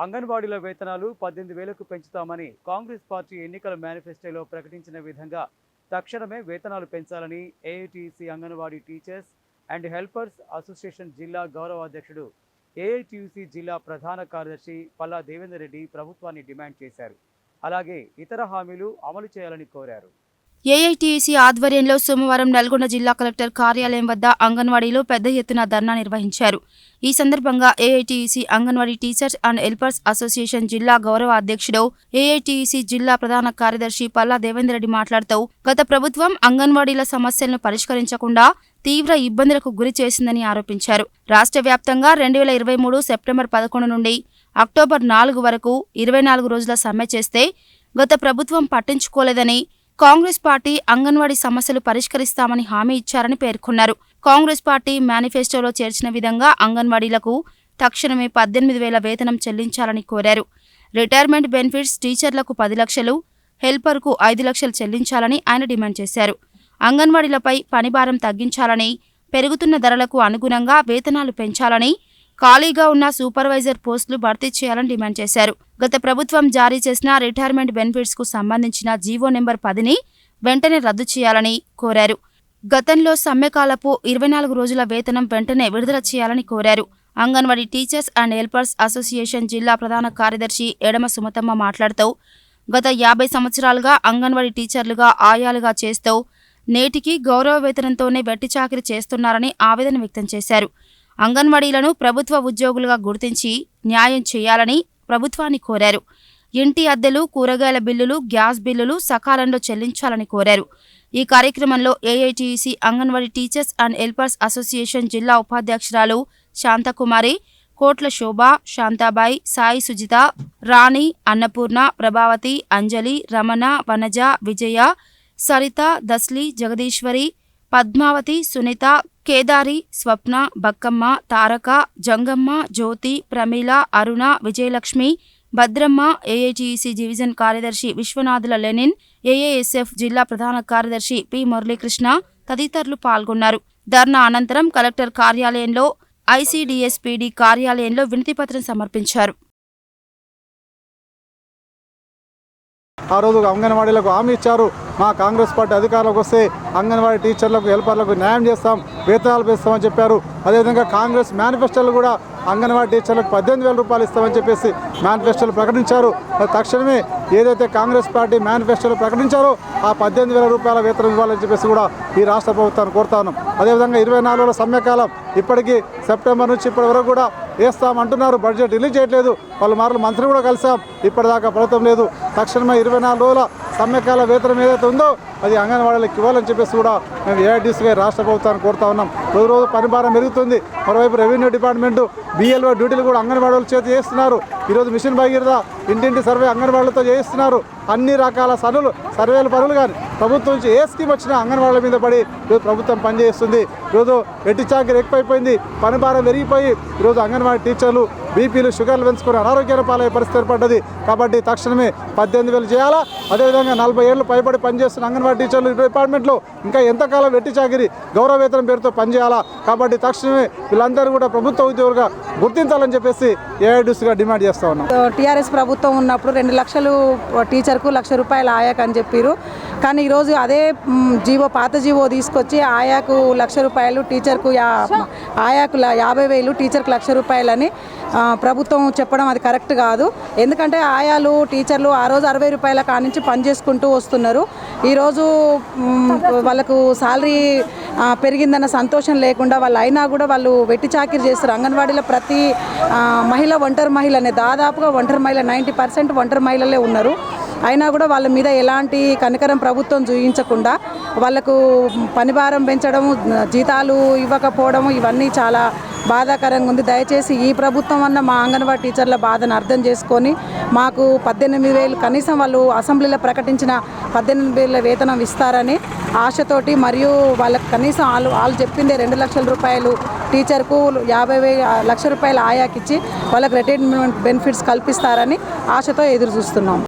అంగన్వాడీల వేతనాలు 18,000కు పెంచుతామని కాంగ్రెస్ పార్టీ ఎన్నికల మేనిఫెస్టోలో ప్రకటించిన విధంగా తక్షణమే వేతనాలు పెంచాలని AITUC anganwadi teachers and helpers association జిల్లా గౌరవ అధ్యక్షుడు ఏఐటీయూసీ జిల్లా ప్రధాన కార్యదర్శి పల్లా దేవేందర్ రెడ్డి ప్రభుత్వాన్ని డిమాండ్ చేశారు. అలాగే ఇతర హామీలు అమలు చేయాలని కోరారు. ఏఐటీయూసీ ఆధ్వర్యంలో సోమవారం నల్గొండ జిల్లా కలెక్టర్ కార్యాలయం వద్ద అంగన్వాడీలో పెద్ద ఎత్తున ధర్నా నిర్వహించారు. ఈ సందర్భంగా AITUC anganwadi teachers and helpers association జిల్లా గౌరవ అధ్యక్షుడు ఏఐటీయూసీ జిల్లా ప్రధాన కార్యదర్శి పల్లా దేవేందర్ రెడ్డి మాట్లాడుతూ గత ప్రభుత్వం అంగన్వాడీల సమస్యలను పరిష్కరించకుండా తీవ్ర ఇబ్బందులకు గురి చేసిందని ఆరోపించారు. రాష్ట్ర వ్యాప్తంగా 2023 సెప్టెంబర్ 11 నుండి అక్టోబర్ 4 వరకు 24 రోజుల సమ్మె చేస్తే గత ప్రభుత్వం పట్టించుకోలేదని, కాంగ్రెస్ పార్టీ అంగన్వాడీ సమస్యలు పరిష్కరిస్తామని హామీ ఇచ్చారని పేర్కొన్నారు. కాంగ్రెస్ పార్టీ మేనిఫెస్టోలో చేర్చిన విధంగా అంగన్వాడీలకు తక్షణమే 18,000 వేతనం చెల్లించాలని కోరారు. రిటైర్మెంట్ బెనిఫిట్స్ టీచర్లకు 10 లక్షలు, హెల్పర్కు 5 లక్షలు చెల్లించాలని ఆయన డిమాండ్ చేశారు. అంగన్వాడీలపై పనిభారం తగ్గించాలని, పెరుగుతున్న ధరలకు అనుగుణంగా వేతనాలు పెంచాలని, ఖాళీగా ఉన్న సూపర్వైజర్ పోస్టులు భర్తీ చేయాలని డిమాండ్ చేశారు. గత ప్రభుత్వం జారీ చేసిన రిటైర్మెంట్ బెనిఫిట్స్ కు సంబంధించిన జీవో నెంబర్ 10ని వెంటనే రద్దు చేయాలని కోరారు. గతంలో సమ్మెకాలపు 24 రోజుల వేతనం వెంటనే విడుదల చేయాలని కోరారు. Anganwadi teachers and helpers association జిల్లా ప్రధాన కార్యదర్శి ఎడమ సుమతమ్మ మాట్లాడుతూ గత 50 సంవత్సరాలుగా అంగన్వాడీ టీచర్లుగా ఆయాలుగా చేస్తూ నేటికి గౌరవ వేతనంతోనే వెట్టిచాకిరి చేస్తున్నారని ఆవేదన వ్యక్తం చేశారు. అంగన్వాడీలను ప్రభుత్వ ఉద్యోగులుగా గుర్తించి న్యాయం చేయాలని ప్రభుత్వాన్ని కోరారు. ఇంటి అద్దెలు, కూరగాయల బిల్లులు, గ్యాస్ బిల్లులు సకాలంలో చెల్లించాలని కోరారు. ఈ కార్యక్రమంలో AITUC anganwadi teachers and helpers association జిల్లా ఉపాధ్యక్షురాలు శాంతకుమారి, కోట్ల శోభ, శాంతాబాయి, సాయి సుజిత, రాణి, అన్నపూర్ణ, ప్రభావతి, అంజలి, రమణ, వనజ, విజయ, సరిత, దస్లి, జగదీశ్వరి, పద్మావతి, సునీత, కేదారి, స్వప్న, బక్కమ్మ, తారక, జంగమ్మ, జ్యోతి, ప్రమీల, అరుణ, విజయలక్ష్మి, భద్రమ్మ, ఏఐటీయూసీ డివిజన్ కార్యదర్శి విశ్వనాథుల లెనిన్, ఏఏఎస్ఎఫ్ జిల్లా ప్రధాన కార్యదర్శి పి మురళీకృష్ణ తదితరులు పాల్గొన్నారు. ధర్నా అనంతరం కలెక్టర్ కార్యాలయంలో, ఐసీడీఎస్పీడీ కార్యాలయంలో వినతిపత్రం సమర్పించారు. ఆ రోజు అంగన్వాడీలకు హామీ ఇచ్చారు. మా కాంగ్రెస్ పార్టీ అధికారంలోకి వస్తే అంగన్వాడీ టీచర్లకు, హెల్పర్లకు న్యాయం చేస్తాం, వేతనాలు పెంచుతామని చెప్పారు. అదేవిధంగా కాంగ్రెస్ మేనిఫెస్టోలు కూడా అంగన్వాడీ టీచర్లకు 18,000 రూపాయలు ఇస్తామని చెప్పేసి మేనిఫెస్టోలు ప్రకటించారు. తక్షణమే ఏదైతే కాంగ్రెస్ పార్టీ మేనిఫెస్టోలు ప్రకటించారో ఆ 18,000 రూపాయల వేతనం ఇవ్వాలని చెప్పేసి కూడా ఈ రాష్ట్ర ప్రభుత్వాన్ని కోరుతాను. అదేవిధంగా 24 రోజుల సమ్మెకాలం ఇప్పటికీ సెప్టెంబర్ నుంచి ఇప్పటి వరకు కూడా వేస్తామంటున్నారు. బడ్జెట్ రిలీజ్ చేయట్లేదు. పలుమార్లు మంత్రి కూడా కలిసాం, ఇప్పటిదాకా ప్రభుత్వం లేదు. తక్షణమే 24 రోజుల సమ్మెకాల వేతనం ఏదైతే ఉందో అది అంగన్వాడీలకు ఇవ్వాలని చెప్పేసి కూడా మేము ఏఐటీసీగా రాష్ట్ర ప్రభుత్వాన్ని కోరుతా ఉన్నాం. రోజు పనిభారం పెరుగుతుంది. మరోవైపు రెవెన్యూ డిపార్ట్మెంటు, బిఎల్ఓ డ్యూటీలు కూడా అంగన్వాడీల చేతి చేస్తున్నారు. ఈరోజు మిషన్ భగీరథ ఇంటింటి సర్వే అంగన్వాడీలతో చేయిస్తున్నారు. అన్ని రకాల సర్వేల పనులు కానీ ప్రభుత్వం నుంచి ఏ స్కీమ్ వచ్చినా అంగన్వాడీల మీద పడి ఈరోజు ప్రభుత్వం పనిచేస్తుంది. ఈరోజు వెట్టి చాకిరి ఎక్కువైపోయింది, పనిభారం పెరిగిపోయి ఈరోజు అంగన్వాడీ టీచర్లు బీపీలు, షుగర్లు పెంచుకుని అనారోగ్యాల పాలయ్యే పరిస్థితి ఏర్పడ్డది. కాబట్టి తక్షణమే 18,000 చేయాలా. అదేవిధంగా 40 ఏళ్ళు పైబడి పనిచేస్తున్న అంగన్వాడీ టీచర్లు డిపార్ట్మెంట్లో ఇంకా ఎంతకాలం వెట్టి చాకిరి, గౌరవ వేతనం పేరుతో పనిచేయాలా. కాబట్టి తక్షణమే వీళ్ళందరూ కూడా ప్రభుత్వ ఉద్యోగులుగా గుర్తించాలని చెప్పేసి ఏఐటీసీగా డిమాండ్ చేస్తా ఉన్నాం. టీఆర్ఎస్ ప్రభుత్వం ఉన్నప్పుడు 2 లక్షలు టీచర్కు, 1,00,000 రూపాయలు ఆయాకు అని చెప్పారు. కానీ ఈరోజు అదే పాత జీవో తీసుకొచ్చి ఆయాకు 1,00,000 రూపాయలు, టీచర్కు ఆయాకు 50,000, టీచర్కు 1,00,000 రూపాయలని ప్రభుత్వం చెప్పడం అది కరెక్ట్ కాదు. ఎందుకంటే ఆయాలు, టీచర్లు ఆ రోజు 60 రూపాయల కానించి పని చేసుకుంటూ వస్తున్నారు. ఈరోజు వాళ్ళకు శాలరీ పెరిగిందన్న సంతోషం లేకుండా వాళ్ళు అయినా కూడా వాళ్ళు వెట్టి చాకిరి చేస్తారు. అంగన్వాడీలో ప్రతి మహిళ ఒంటరి మహిళనే, దాదాపుగా ఒంటరి మహిళ 90% ఒంటరి మహిళలే ఉన్నారు. అయినా కూడా వాళ్ళ మీద ఎలాంటి కనికరం ప్రభుత్వం చూపించకుండా వాళ్ళకు పనిభారం పెంచడం, జీతాలు ఇవ్వకపోవడం ఇవన్నీ చాలా బాధాకరంగా ఉంది. దయచేసి ఈ ప్రభుత్వం అన్న మా అంగన్వాడీ టీచర్ల బాధను అర్థం చేసుకొని మాకు 18,000 కనీసం వాళ్ళు అసెంబ్లీలో ప్రకటించిన 18,000 వేతనం ఇస్తారని ఆశతోటి, మరియు వాళ్ళకి కనీసం వాళ్ళు చెప్పిందే 2 లక్షల రూపాయలు టీచర్కు, 50,000 రూపాయలు ఆయాకిచ్చి వాళ్ళకి రిటైర్మెంట్ బెనిఫిట్స్ కల్పిస్తారని ఆశతో ఎదురు చూస్తున్నాం.